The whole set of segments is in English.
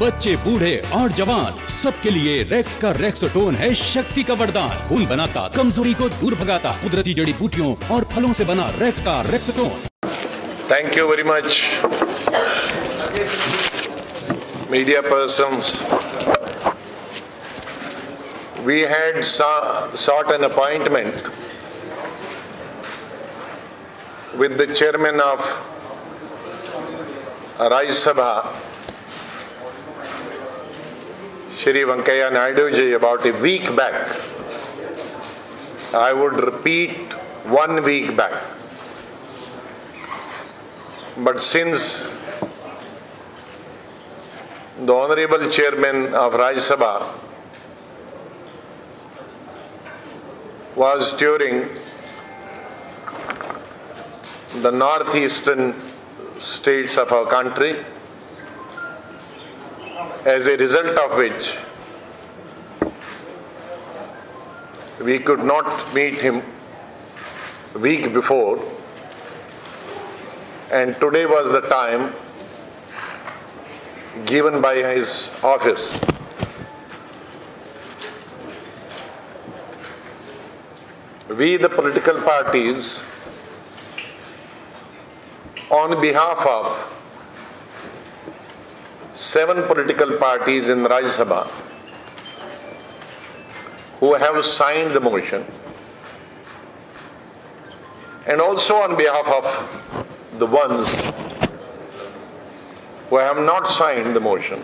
बच्चे, बूढ़े और जवान, सबके लिए रेक्स का रेक्सोटोन है शक्ति का वरदान। खून बनाता, कमजोरी को दूर भगाता, कुदरती जड़ी बूटियों और फलों से बना रेक्स का रेक्सोटोन। Thank you very much, media persons. We had sought an appointment with the chairman of Rajya Sabha, Shri Venkaiah Naidu ji, about a week back. I would repeat, 1 week back. But since the Honorable Chairman of Rajya Sabha was touring the northeastern states of our country, as a result of which we could not meet him week before, and today was the time given by his office. We, the political parties, on behalf of 7 political parties in Rajya Sabha who have signed the motion, and also on behalf of the ones who have not signed the motion,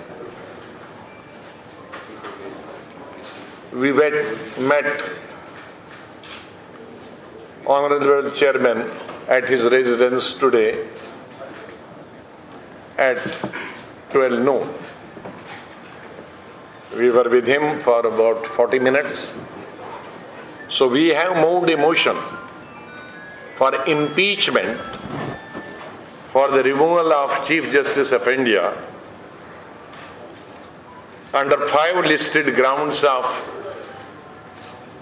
we met Honorable Chairman at his residence today at 12 noon. We were with him for about 40 minutes. So we have moved a motion for impeachment for the removal of Chief Justice of India under 5 listed grounds of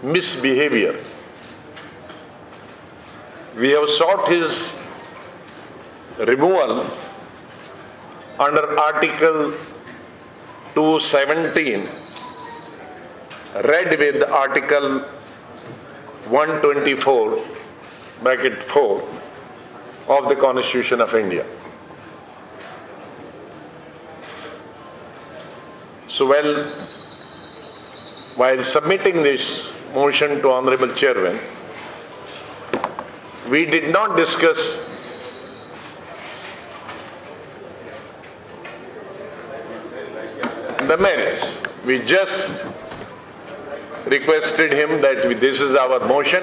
misbehavior. We have sought his removal under Article 217, read with Article 124, bracket 4 of the Constitution of India. So while submitting this motion to Honorable Chairman, we did not discuss the merits. We just requested him that this is our motion,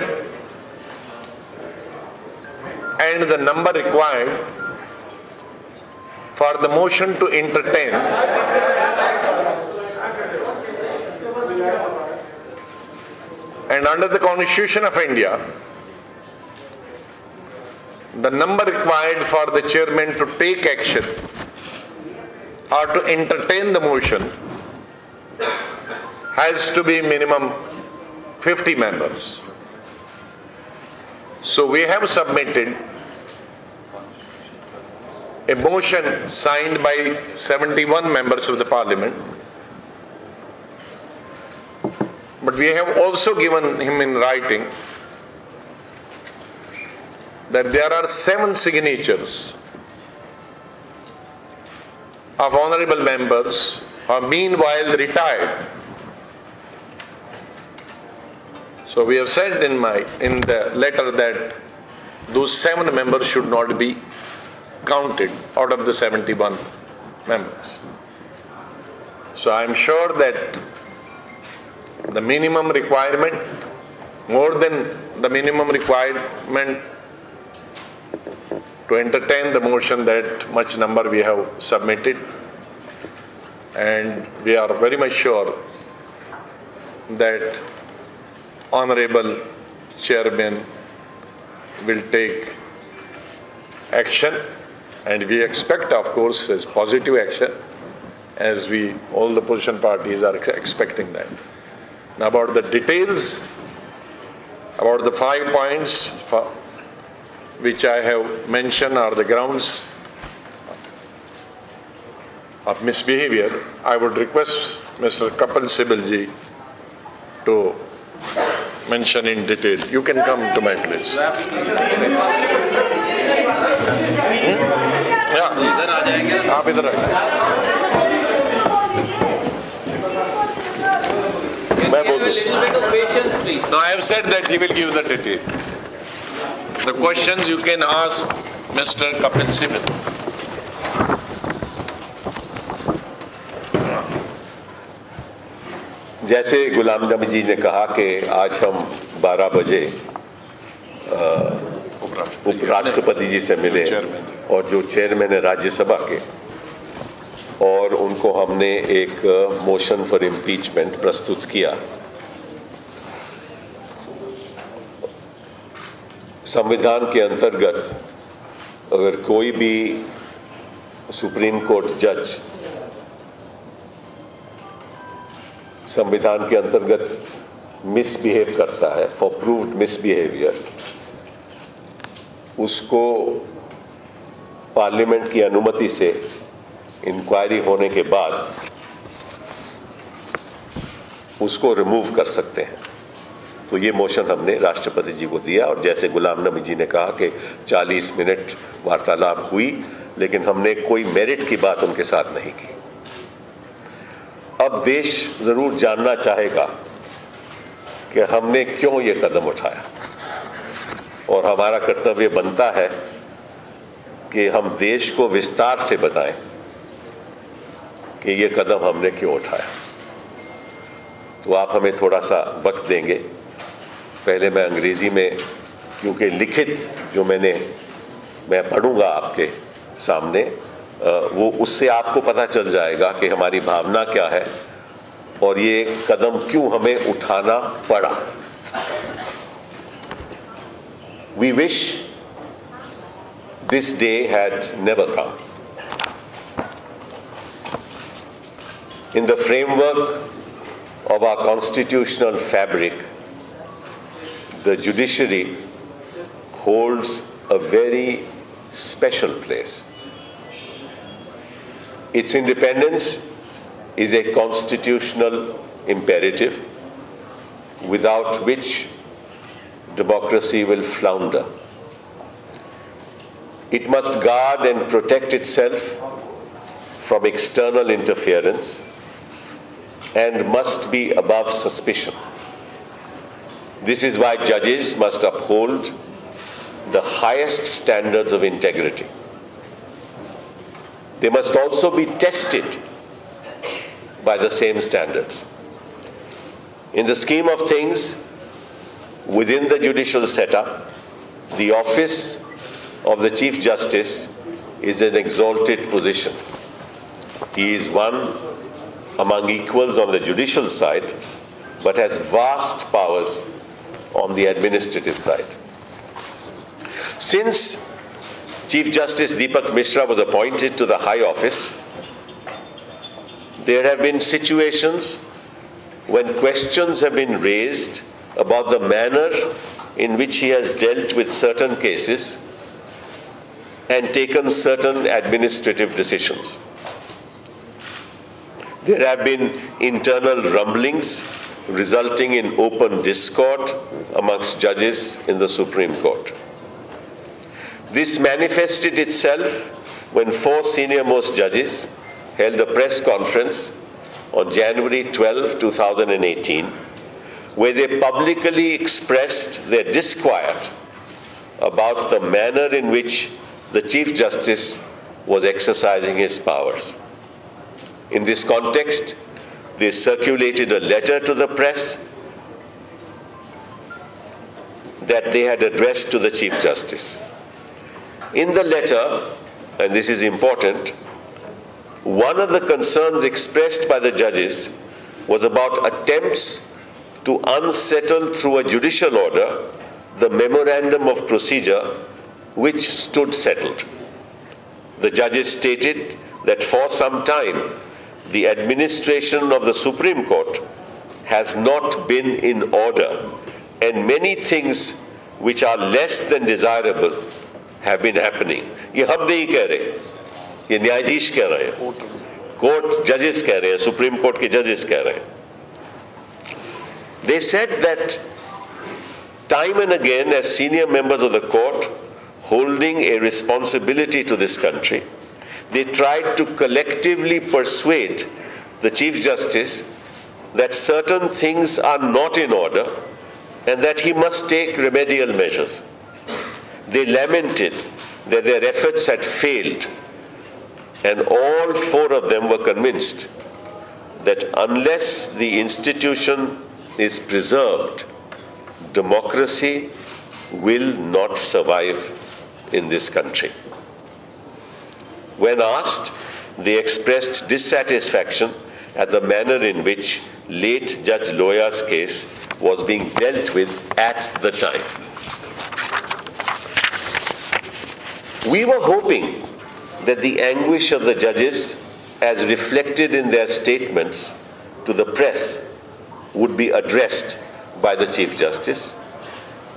and the number required for the motion to entertain and under the Constitution of India, the number required for the chairman to take action or to entertain the motion has to be minimum 50 members. So we have submitted a motion signed by 71 members of the Parliament, but we have also given him in writing that there are 7 signatures of honorable members who are meanwhile retired. So we have said in the letter that those 7 members should not be counted out of the 71 members. So I am sure that the minimum requirement, more than the minimum requirement to entertain the motion, that much number we have submitted, and we are very much sure that Honorable Chairman will take action, and we expect, of course, as positive action, as all the opposition parties are expecting that. Now about the details, about the 5 points which I have mentioned are the grounds of misbehavior, I would request Mr. Kapil Sibalji to mention in detail. You can come to my place. Yeah. आप इधर आइए. मैं बोल दूँ. No, I have said that he will give the details. The questions you can ask Mr. Kapil Sibal. जैसे गुलाम नबी जी ने कहा कि आज हम 12 बजे उपराष्ट्रपति जी से मिले और जो चेयरमैन है राज्यसभा के, और उनको हमने एक मोशन फॉर इम्पीचमेंट प्रस्तुत किया। संविधान के अंतर्गत अगर कोई भी सुप्रीम कोर्ट जज संविधान के अंतर्गत मिसबिहेव करता है, फॉर प्रूव्ड मिसबिहेवियर, उसको पार्लियामेंट की अनुमति से इंक्वायरी होने के बाद उसको रिमूव कर सकते हैं। तो ये मोशन हमने राष्ट्रपति जी को दिया और जैसे गुलाम नबी जी ने कहा कि 40 मिनट वार्तालाप हुई, लेकिन हमने कोई मेरिट की बात उनके साथ नहीं की। अब देश जरूर जानना चाहेगा कि हमने क्यों ये कदम उठाया, और हमारा कर्तव्य बनता है कि हम देश को विस्तार से बताएं कि ये कदम हमने क्यों उठाया। तो आप हमें थोड़ा सा वक्त देंगे। पहले मैं अंग्रेजी में, क्योंकि लिखित जो मैं पढ़ूंगा आपके सामने, वो उससे आपको पता चल जाएगा कि हमारी भावना क्या है और ये कदम क्यों हमें उठाना पड़ा। We wish this day had never come. In the framework of our constitutional fabric, the judiciary holds a very special place. Its independence is a constitutional imperative without which democracy will flounder. It must guard and protect itself from external interference and must be above suspicion. This is why judges must uphold the highest standards of integrity. They must also be tested by the same standards. In the scheme of things, within the judicial setup, the office of the Chief Justice is an exalted position. He is one among equals on the judicial side, but has vast powers on the administrative side. Since Chief Justice Deepak Mishra was appointed to the high office, there have been situations when questions have been raised about the manner in which he has dealt with certain cases and taken certain administrative decisions. There have been internal rumblings resulting in open discord amongst judges in the Supreme Court. This manifested itself when 4 senior-most judges held a press conference on January 12, 2018, where they publicly expressed their disquiet about the manner in which the Chief Justice was exercising his powers. In this context, they circulated a letter to the press that they had addressed to the Chief Justice. In the letter, and this is important, one of the concerns expressed by the judges was about attempts to unsettle through a judicial order the memorandum of procedure which stood settled. The judges stated that for some time the administration of the Supreme Court has not been in order and many things which are less than desirable have been happening. ये हम नहीं कह रहे, ये न्यायाधीश कह रहे हैं। कोर्ट जजेस कह रहे हैं, सुप्रीम कोर्ट के जजेस कह रहे हैं. They said that time and again, as senior members of the court holding a responsibility to this country, they tried to collectively persuade the Chief Justice that certain things are not in order and that he must take remedial measures. They lamented that their efforts had failed, and all four of them were convinced that unless the institution is preserved, democracy will not survive in this country. When asked, they expressed dissatisfaction at the manner in which late Judge Loya's case was being dealt with at the time. We were hoping that the anguish of the judges, as reflected in their statements to the press, would be addressed by the Chief Justice,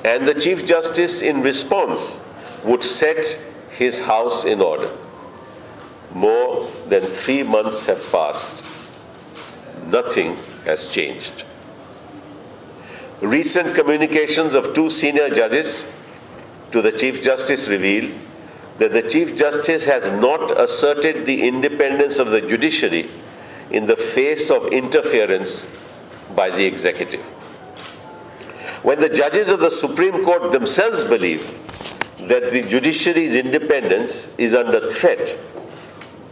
and the Chief Justice in response would set his house in order. More than 3 months have passed. Nothing has changed. Recent communications of 2 senior judges to the Chief Justice reveal that the Chief Justice has not asserted the independence of the judiciary in the face of interference by the executive. When the judges of the Supreme Court themselves believe that the judiciary's independence is under threat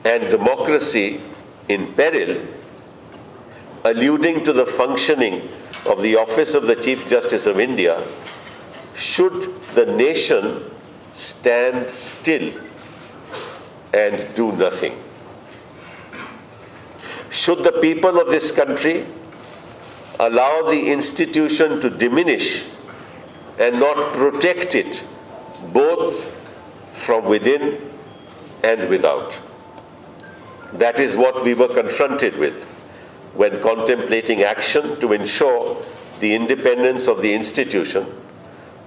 and democracy in peril, alluding to the functioning of the Office of the Chief Justice of India, should the nation stand still and do nothing? Should the people of this country allow the institution to diminish and not protect it both from within and without? That is what we were confronted with when contemplating action to ensure the independence of the institution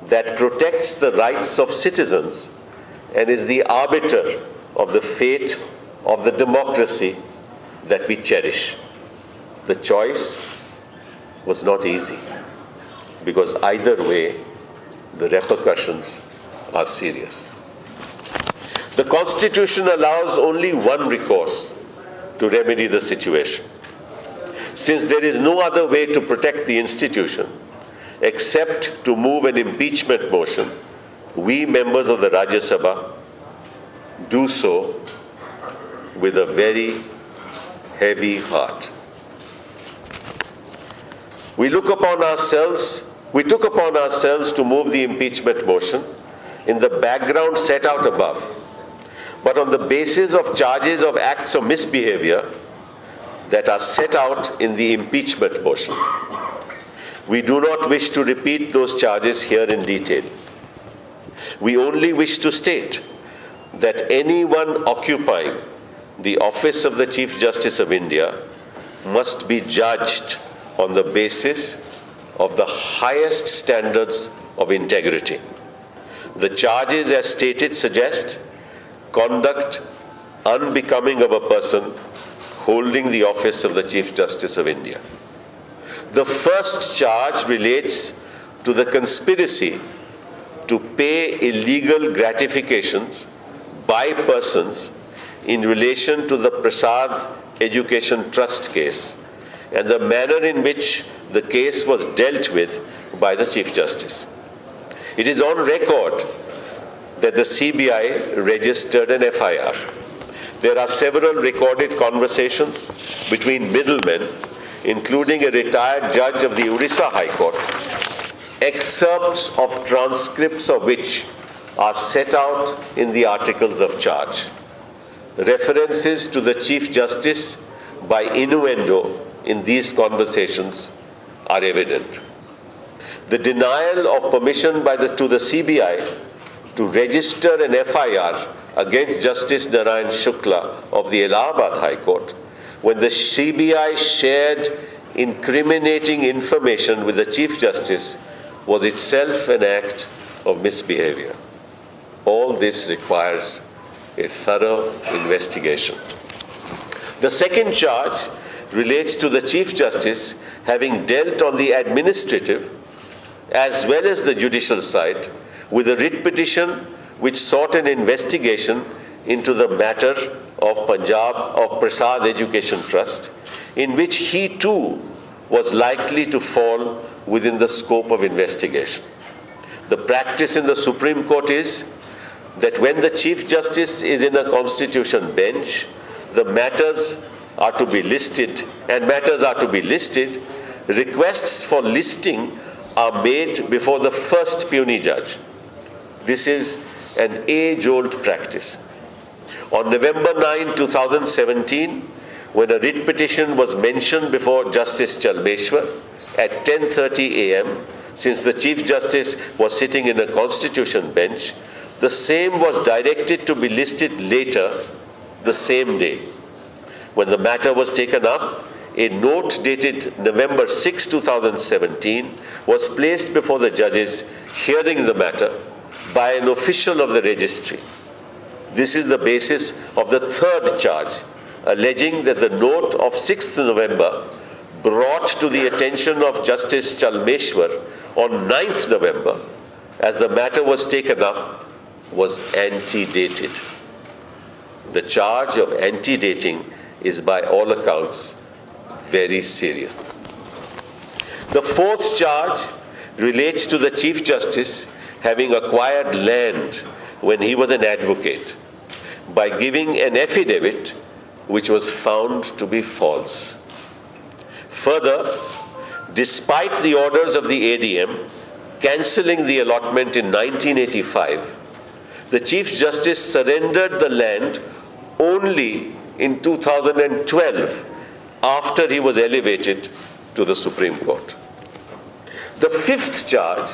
that protects the rights of citizens and is the arbiter of the fate of the democracy that we cherish. The choice was not easy, because either way, the repercussions are serious. The Constitution allows only one recourse to remedy the situation. Since there is no other way to protect the institution except to move an impeachment motion, we members of the Rajya Sabha do so with a very heavy heart. We took upon ourselves to move the impeachment motion in the background set out above, but on the basis of charges of acts of misbehavior that are set out in the impeachment motion. We do not wish to repeat those charges here in detail. We only wish to state that anyone occupying the office of the Chief Justice of India must be judged on the basis of the highest standards of integrity. The charges as stated suggest conduct unbecoming of a person holding the office of the Chief Justice of India. The first charge relates to the conspiracy to pay illegal gratifications by persons in relation to the Prasad Education Trust case and the manner in which the case was dealt with by the Chief Justice. It is on record that the CBI registered an FIR. There are several recorded conversations between middlemen, including a retired judge of the Odisha High Court, excerpts of transcripts of which are set out in the articles of charge. References to the Chief Justice by innuendo in these conversations are evident. The denial of permission to the CBI to register an FIR against Justice Narayan Shukla of the Allahabad High Court, when the CBI shared incriminating information with the Chief Justice, was itself an act of misbehavior. All this requires a thorough investigation. The second charge relates to the Chief Justice having dealt on the administrative as well as the judicial side with a writ petition which sought an investigation into the matter of Prasad Education Trust, in which he too was likely to fall within the scope of investigation. The practice in the Supreme Court is that when the Chief Justice is in a constitution bench, the matters are to be listed, requests for listing are made before the first puisne judge. This is an age-old practice. On November 9, 2017, when a writ petition was mentioned before Justice Chalmeshwar at 10:30 a.m., since the Chief Justice was sitting in a constitution bench, the same was directed to be listed later the same day. When the matter was taken up, a note dated November 6, 2017 was placed before the judges hearing the matter by an official of the registry. This is the basis of the third charge, alleging that the note of 6th November brought to the attention of Justice Chalmeshwar on 9th November, as the matter was taken up, was antedated. The charge of antedating is by all accounts very serious. The fourth charge relates to the Chief Justice having acquired land when he was an advocate by giving an affidavit which was found to be false. Further, despite the orders of the ADM cancelling the allotment in 1985, the Chief Justice surrendered the land only in 2012 after he was elevated to the Supreme Court. The fifth charge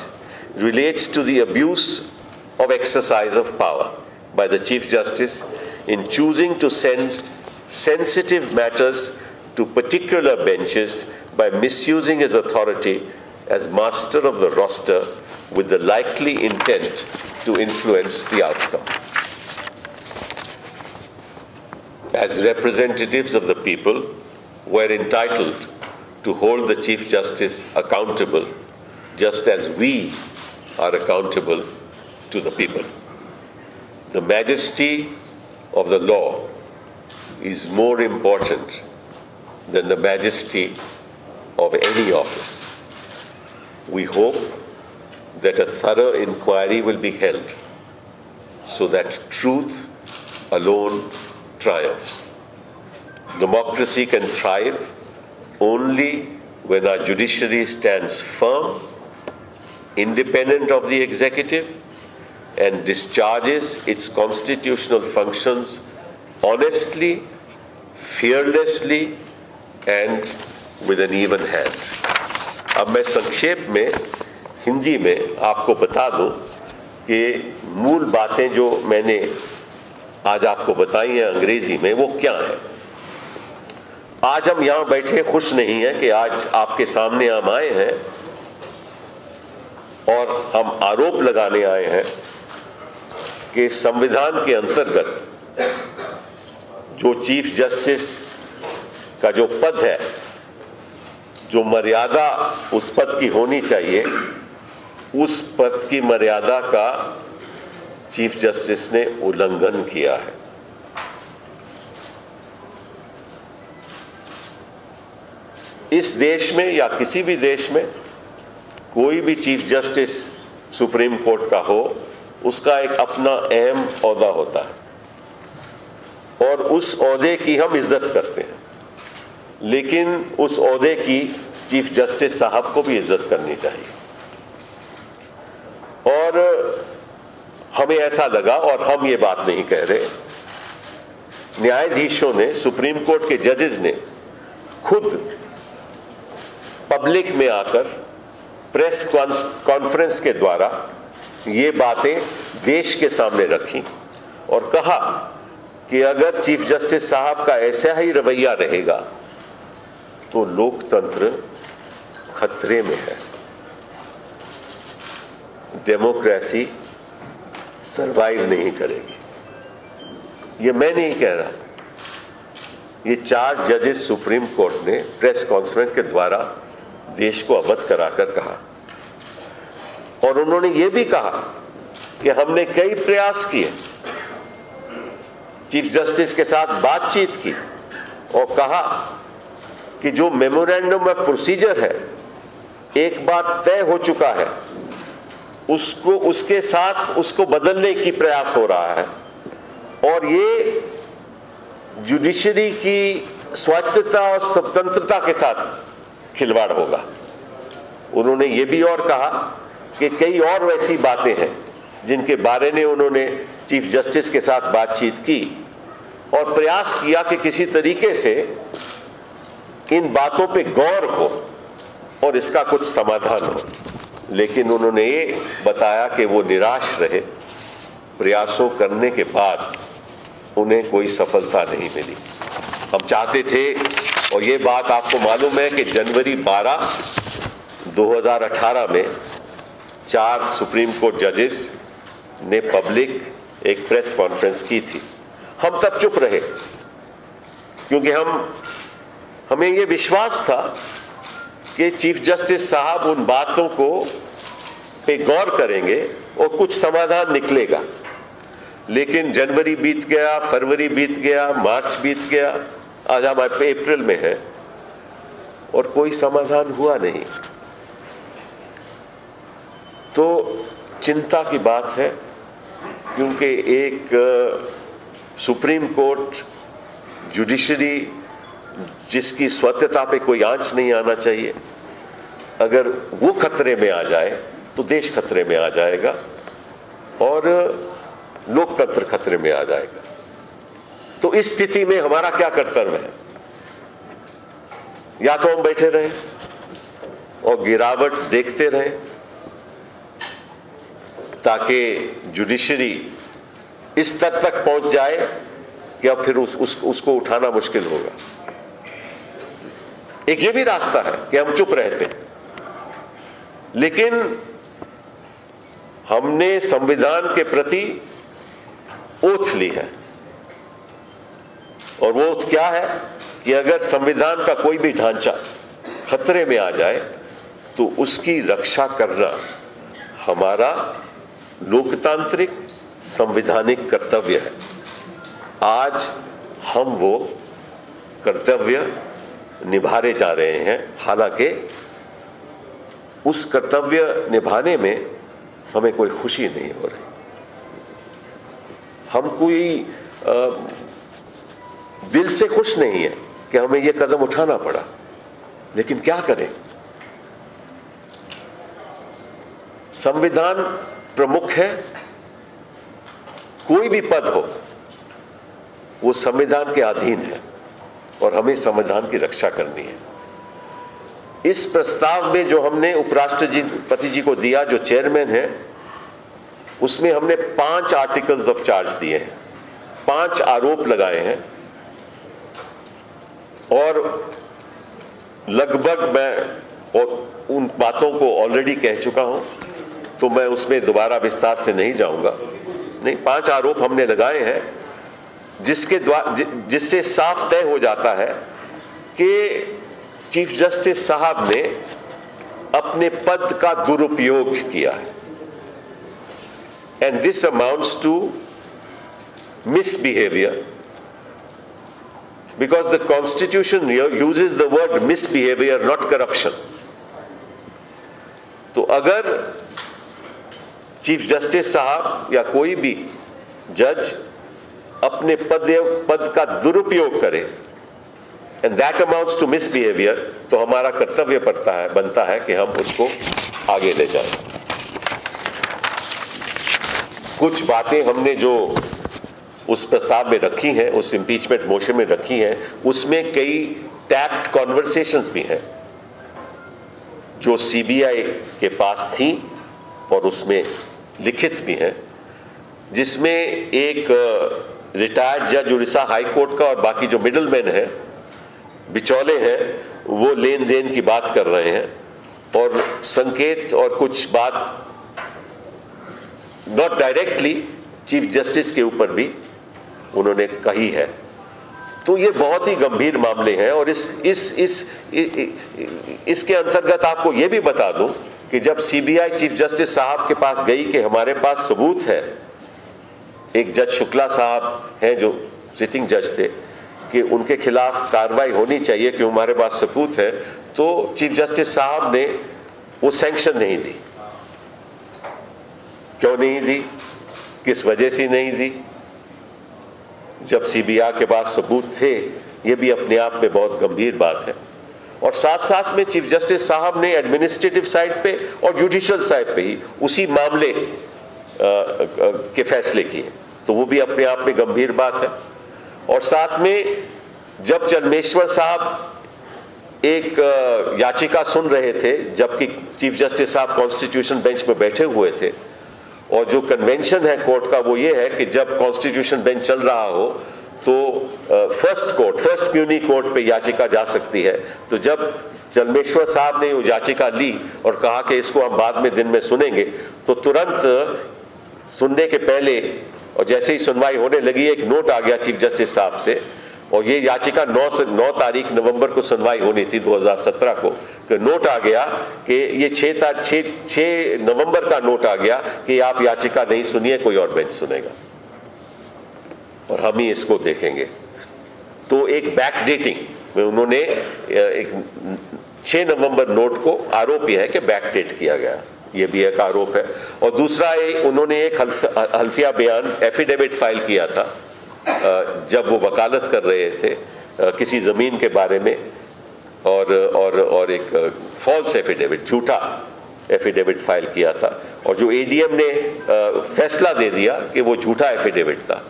relates to the abuse of exercise of power by the Chief Justice in choosing to send sensitive matters to particular benches by misusing his authority as master of the roster with the likely intent to influence the outcome. As representatives of the people, we're entitled to hold the Chief Justice accountable, just as we are accountable to the people. The majesty of the law is more important than the majesty of any office. We hope that a thorough inquiry will be held so that truth alone triumphs. Democracy can thrive only when our judiciary stands firm, independent of the executive, and discharges its constitutional functions honestly, fearlessly, and with an even hand. अब मैं संक्षेप में हिंदी में आपको बता दूं कि मूल बातें जो मैंने आज आपको बताई हैं अंग्रेजी में वो क्या है। आज हम यहाँ बैठे खुश नहीं हैं कि आज आपके सामने हम आए हैं और हम आरोप लगाने आए हैं कि संविधान के अंतर्गत जो चीफ जस्टिस का जो पद है, जो मर्यादा उस पद की होनी चाहिए, उस पद की मर्यादा का चीफ जस्टिस ने उल्लंघन किया है। इस देश में या किसी भी देश में कोई भी चीफ जस्टिस सुप्रीम कोर्ट का हो, उसका एक अपना अहम ओहदा होता है और उस ओहदे की हम इज्जत करते हैं, लेकिन उस ओहदे की चीफ जस्टिस साहब को भी इज्जत करनी चाहिए। और हमें ऐसा लगा, और हम ये बात नहीं कह रहे, न्यायाधीशों ने, सुप्रीम कोर्ट के जजेस ने खुद पब्लिक में आकर प्रेस कॉन्फ्रेंस के द्वारा ये बातें देश के सामने रखी और कहा कि अगर चीफ जस्टिस साहब का ऐसा ही रवैया रहेगा तो लोकतंत्र खतरे में है, डेमोक्रेसी सरवाइव नहीं करेगी। ये मैं नहीं कह रहा, ये 4 जजेस सुप्रीम कोर्ट ने प्रेस कॉन्फ्रेंस के द्वारा देश को अवगत कराकर कहा, और उन्होंने ये भी कहा कि हमने कई प्रयास किए, चीफ जस्टिस के साथ बातचीत की और कहा कि जो मेमोरेंडम ऑफ प्रोसीजर है एक बार तय हो चुका है, उसके साथ उसको बदलने की प्रयास हो रहा है, और ये जुडिशरी की स्वायत्तता और स्वतंत्रता के साथ खिलवाड़ होगा। उन्होंने ये भी और कहा कि कई और वैसी बातें हैं जिनके बारे में उन्होंने चीफ जस्टिस के साथ बातचीत की और प्रयास किया कि किसी तरीके से इन बातों पे गौर हो और इसका कुछ समाधान हो, लेकिन उन्होंने ये बताया कि वो निराश रहे, प्रयासों करने के बाद उन्हें कोई सफलता नहीं मिली। हम चाहते थे, और ये बात आपको मालूम है कि जनवरी 12, 2018 में 4 सुप्रीम कोर्ट जजेस ने पब्लिक एक प्रेस कॉन्फ्रेंस की थी। हम तब चुप रहे क्योंकि हमें ये विश्वास था कि चीफ जस्टिस साहब उन बातों को पे गौर करेंगे और कुछ समाधान निकलेगा। लेकिन जनवरी बीत गया, फरवरी बीत गया, मार्च बीत गया, आज हम अप्रैल में है और कोई समाधान हुआ नहीं। तो चिंता की बात है, क्योंकि एक सुप्रीम कोर्ट जुडिशरी जिसकी स्वतंत्रता पे कोई आंच नहीं आना चाहिए, अगर वो खतरे में आ जाए तो देश खतरे में आ जाएगा और लोकतंत्र खतरे में आ जाएगा। तो इस स्थिति में हमारा क्या कर्तव्य है? या तो हम बैठे रहें और गिरावट देखते रहें ताकि जुडिशरी इस स्तर तक पहुंच जाए कि अब फिर उसको उठाना मुश्किल होगा। एक ये भी रास्ता है कि हम चुप रहते हैं, लेकिन हमने संविधान के प्रति ओथ ली है, और वो ओथ क्या है कि अगर संविधान का कोई भी ढांचा खतरे में आ जाए तो उसकी रक्षा करना हमारा लोकतांत्रिक संवैधानिक कर्तव्य है। आज हम वो कर्तव्य निभाने जा रहे हैं, हालांकि उस कर्तव्य निभाने में हमें कोई खुशी नहीं हो रही। हम कोई दिल से खुश नहीं है कि हमें यह कदम उठाना पड़ा, लेकिन क्या करें? संविधान प्रमुख है, कोई भी पद हो वो संविधान के अधीन है और हमें संविधान की रक्षा करनी है। इस प्रस्ताव में जो हमने उपराष्ट्रपति जी को दिया, जो चेयरमैन है, उसमें हमने 5 आर्टिकल्स ऑफ चार्ज दिए हैं, 5 आरोप लगाए हैं, और लगभग मैं और उन बातों को ऑलरेडी कह चुका हूं, तो मैं उसमें दोबारा विस्तार से नहीं जाऊंगा। नहीं, 5 आरोप हमने लगाए हैं जिससे साफ तय हो जाता है कि चीफ जस्टिस साहब ने अपने पद का दुरुपयोग किया है, and this amounts to misbehavior, because the constitution uses the word misbehavior, not corruption. तो अगर चीफ जस्टिस साहब या कोई भी जज अपने पद का दुरुपयोग करे, and that amounts to misbehaviour, तो हमारा कर्तव्य बनता है कि हम उसको आगे ले जाएं। कुछ बातें हमने जो उस प्रस्ताव में रखी हैं, उस इम्पीचमेंट मोशन में रखी हैं, उसमें कई टैप्ड कॉन्वर्सेशंस भी हैं जो सीबीआई के पास थी और उसमें लिखित भी हैं, जिसमें एक रिटायर्ड जज उड़ीसा हाई कोर्ट का और बाकी जो मिडलमैन है, बिचौले हैं, वो लेन देन की बात कर रहे हैं और संकेत और कुछ बात नॉट डायरेक्टली चीफ जस्टिस के ऊपर भी उन्होंने कही है। तो ये बहुत ही गंभीर मामले हैं। और इसके अंतर्गत आपको ये भी बता दूं कि जब सीबीआई चीफ जस्टिस साहब के पास गई कि हमारे पास सबूत है, एक जज शुक्ला साहब हैं जो सिटिंग जज थे, कि उनके खिलाफ कार्रवाई होनी चाहिए कि हमारे पास सबूत है, तो चीफ जस्टिस साहब ने वो सैंक्शन नहीं दी। क्यों नहीं दी, किस वजह से नहीं दी? जब सीबीआई के पास सबूत थे, ये भी अपने आप में बहुत गंभीर बात है। और साथ साथ में चीफ जस्टिस साहब ने एडमिनिस्ट्रेटिव साइड पे और जुडिशियल साइड पे ही उसी मामले के फैसले किए, तो वो भी अपने आप में गंभीर बात है। और साथ में जब चंद्रमेश्वर साहब एक याचिका सुन रहे थे, जबकि चीफ जस्टिस साहब कॉन्स्टिट्यूशन बेंच में बैठे हुए थे, और जो कन्वेंशन है कोर्ट का वो ये है कि जब कॉन्स्टिट्यूशन बेंच चल रहा हो तो फर्स्ट प्यूनी कोर्ट पे याचिका जा सकती है। तो जब चंद्रमेश्वर साहब ने वो याचिका ली और कहा कि इसको हम बाद में दिन में सुनेंगे, तो तुरंत सुनने के पहले और जैसे ही सुनवाई होने लगी, एक नोट आ गया चीफ जस्टिस साहब से, और ये याचिका 9 तारीख नवंबर को सुनवाई होनी थी 2017 को, कि नोट आ गया कि ये 6 नवंबर का नोट आ गया कि आप याचिका नहीं सुनिए, कोई और बेंच सुनेगा और हम ही इसको देखेंगे। तो एक बैकडेटिंग में उन्होंने एक 6 नवंबर नोट को आरोप यह है कि बैकडेट किया गया, ये भी एक आरोप है। और दूसरा उन्होंने एक हल्फिया बयान एफिडेविट फाइल किया था जब वो वकालत कर रहे थे किसी ज़मीन के बारे में, और एक फॉल्स एफिडेविट, झूठा एफिडेविट फाइल किया था, और जो एडीएम ने फैसला दे दिया कि वो झूठा एफिडेविट था।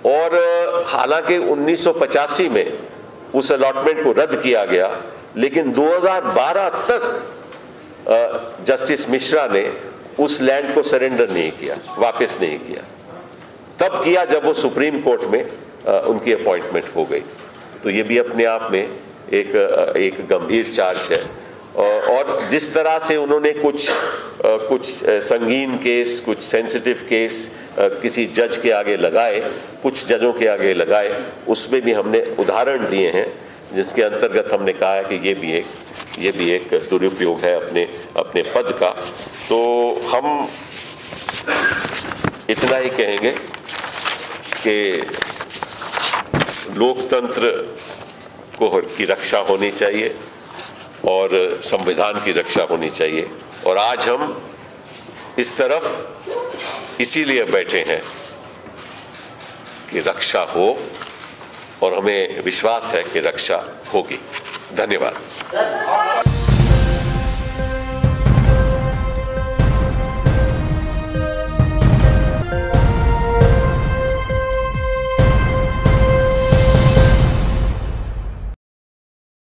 और हालांकि 1985 में उस अलॉटमेंट को रद्द किया गया, लेकिन 2012 तक जस्टिस मिश्रा ने उस लैंड को सरेंडर नहीं किया, वापस नहीं किया। तब किया जब वो सुप्रीम कोर्ट में उनकी अपॉइंटमेंट हो गई। तो ये भी अपने आप में एक गंभीर चार्ज है। और जिस तरह से उन्होंने कुछ संगीन केस, कुछ सेंसिटिव केस किसी जज के आगे लगाए, कुछ जजों के आगे लगाए, उसमें भी हमने उदाहरण दिए हैं, जिसके अंतर्गत हमने कहा है कि ये भी एक दुरुपयोग है अपने पद का। तो हम इतना ही कहेंगे कि लोकतंत्र की रक्षा होनी चाहिए और संविधान की रक्षा होनी चाहिए। और आज हम इस तरफ इसीलिए बैठे हैं कि रक्षा हो, और हमें विश्वास है कि रक्षा होगी। धन्यवाद।